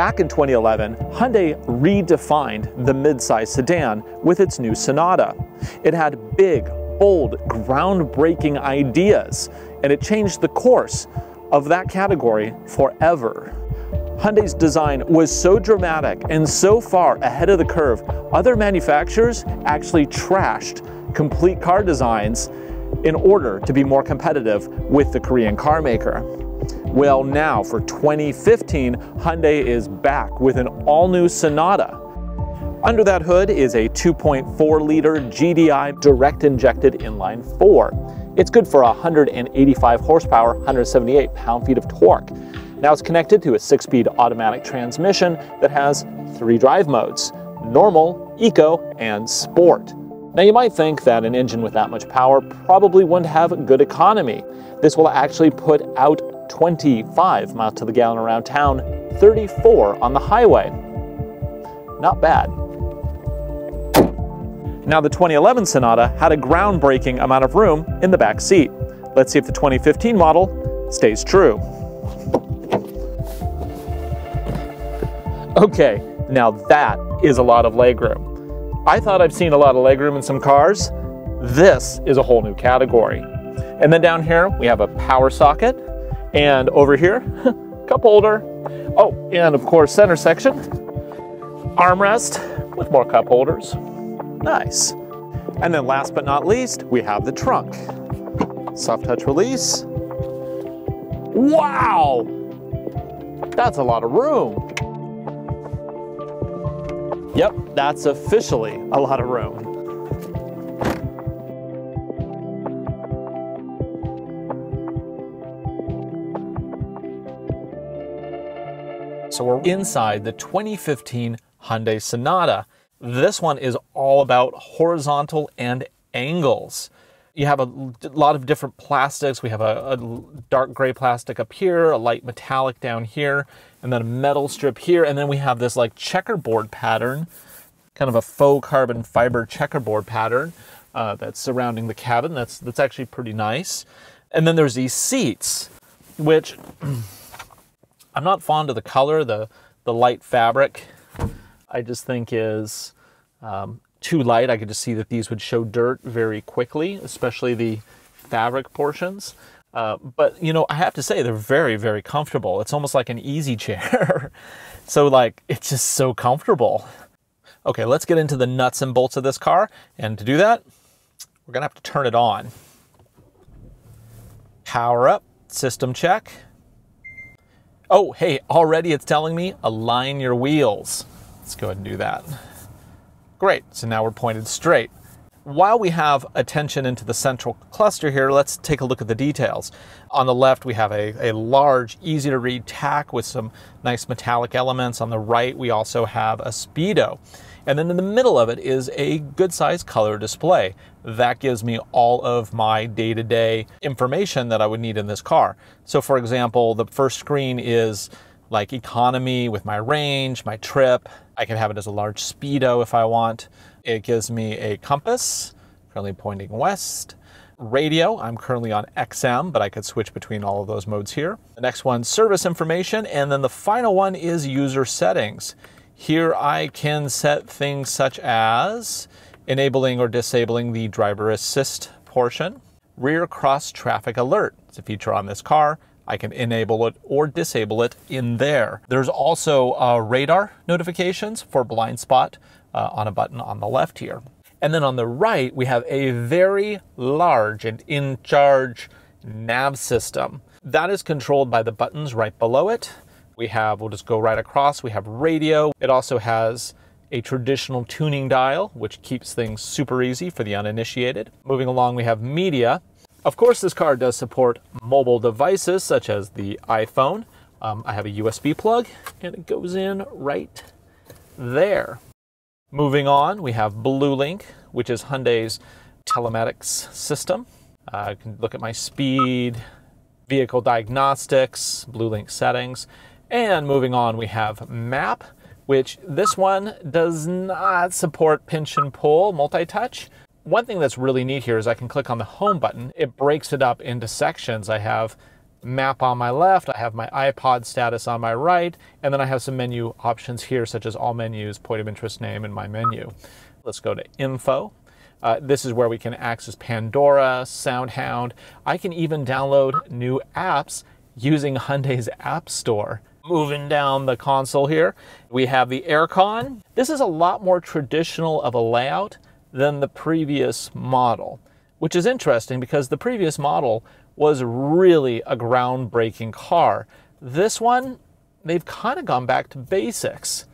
Back in 2011, Hyundai redefined the midsize sedan with its new Sonata. It had big, bold, groundbreaking ideas, and it changed the course of that category forever. Hyundai's design was so dramatic and so far ahead of the curve, other manufacturers actually trashed complete car designs in order to be more competitive with the Korean car maker. Well, now for 2015, Hyundai is back with an all-new Sonata. Under that hood is a 2.4-liter GDI direct-injected inline-4. It's good for 185 horsepower, 178 pound-feet of torque. Now it's connected to a 6-speed automatic transmission that has 3 drive modes: normal, eco, and sport. Now you might think that an engine with that much power probably wouldn't have good economy. This will actually put out 25 miles to the gallon around town, 34 on the highway. Not bad. Now the 2011 Sonata had a groundbreaking amount of room in the back seat. Let's see if the 2015 model stays true. Okay, now that is a lot of legroom. I thought I've seen a lot of legroom in some cars. This is a whole new category. And then down here we have a power socket, and over here, cup holder. Oh, and of course center section, armrest with more cup holders. Nice. And then last but not least, we have the trunk. Soft touch release. Wow! That's a lot of room. Yep, that's officially a lot of room. So we're inside the 2015 Hyundai Sonata. This one is all about horizontal and angles. You have a lot of different plastics. We have a dark gray plastic up here, a light metallic down here, and then a metal strip here. And then we have this like checkerboard pattern, kind of a faux carbon fiber checkerboard pattern that's surrounding the cabin. That's actually pretty nice. And then there's these seats, which I'm not fond of the color, the light fabric. I just think is too light. I could just see that these would show dirt very quickly, especially the fabric portions. But you know, I have to say they're very, very comfortable. It's almost like an easy chair. So like, it's just so comfortable. Okay, let's get into the nuts and bolts of this car. And to do that, we're gonna have to turn it on. Power up, system check. Oh, hey, already it's telling me align your wheels. Let's go ahead and do that. Great, so now we're pointed straight. While we have attention into the central cluster here, let's take a look at the details. On the left, we have a large, easy to read tack with some nice metallic elements. On the right, we also have a speedo. And then in the middle of it is a good sized color display. That gives me all of my day-to-day information that I would need in this car. So for example, the first screen is like economy with my range, my trip. I can have it as a large speedo if I want. It gives me a compass, currently pointing west. Radio, I'm currently on XM, but I could switch between all of those modes here. The next one, service information, and then the final one is user settings. Here I can set things such as enabling or disabling the driver assist portion. Rear cross traffic alert, it's a feature on this car. I can enable it or disable it in there. There's also radar notifications for blind spot on a button on the left here. And then on the right, we have a very large and in charge nav system. That is controlled by the buttons right below it. We'll just go right across. We have radio. It also has a traditional tuning dial, which keeps things super easy for the uninitiated. Moving along, we have media. Of course, this car does support mobile devices such as the iPhone. I have a USB plug and it goes in right there. Moving on, we have BlueLink, which is Hyundai's telematics system. I can look at my speed, vehicle diagnostics, BlueLink settings. And moving on, we have Map, which this one does not support pinch and pull multi-touch. One thing that's really neat here is I can click on the home button. It breaks it up into sections. I have map on my left, I have my iPod status on my right, and then I have some menu options here, such as all menus, point of interest name, and my menu. Let's go to info. This is where we can access Pandora, SoundHound. I can even download new apps using Hyundai's App Store. Moving down the console here, we have the aircon. This is a lot more traditional of a layout than the previous model, which is interesting because the previous model was really a groundbreaking car. This one, they've kind of gone back to basics.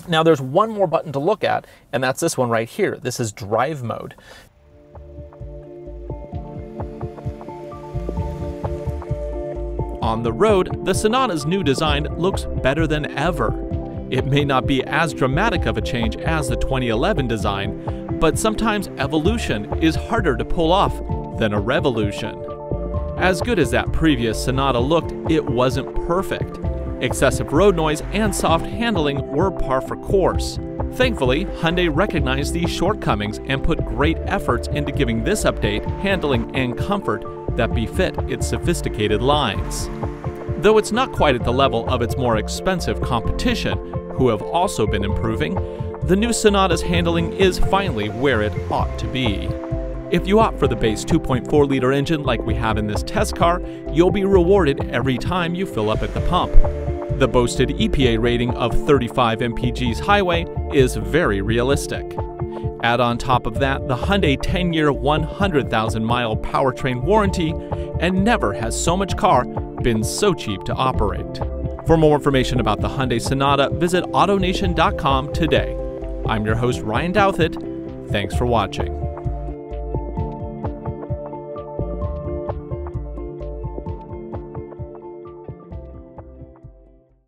Now there's one more button to look at, and that's this one right here. This is drive mode. On the road, the Sonata's new design looks better than ever. It may not be as dramatic of a change as the 2011 design, but sometimes evolution is harder to pull off than a revolution. As good as that previous Sonata looked, it wasn't perfect. Excessive road noise and soft handling were par for course. Thankfully, Hyundai recognized these shortcomings and put great efforts into giving this update handling and comfort that befit its sophisticated lines. Though it's not quite at the level of its more expensive competition, who have also been improving, the new Sonata's handling is finally where it ought to be. If you opt for the base 2.4-liter engine like we have in this test car, you'll be rewarded every time you fill up at the pump. The boasted EPA rating of 35 mpg's highway is very realistic. Add on top of that the Hyundai 10-year, 100,000-mile powertrain warranty, and never has so much car been so cheap to operate. For more information about the Hyundai Sonata, visit AutoNation.com today. I'm your host, Ryan Douthit. Thanks for watching.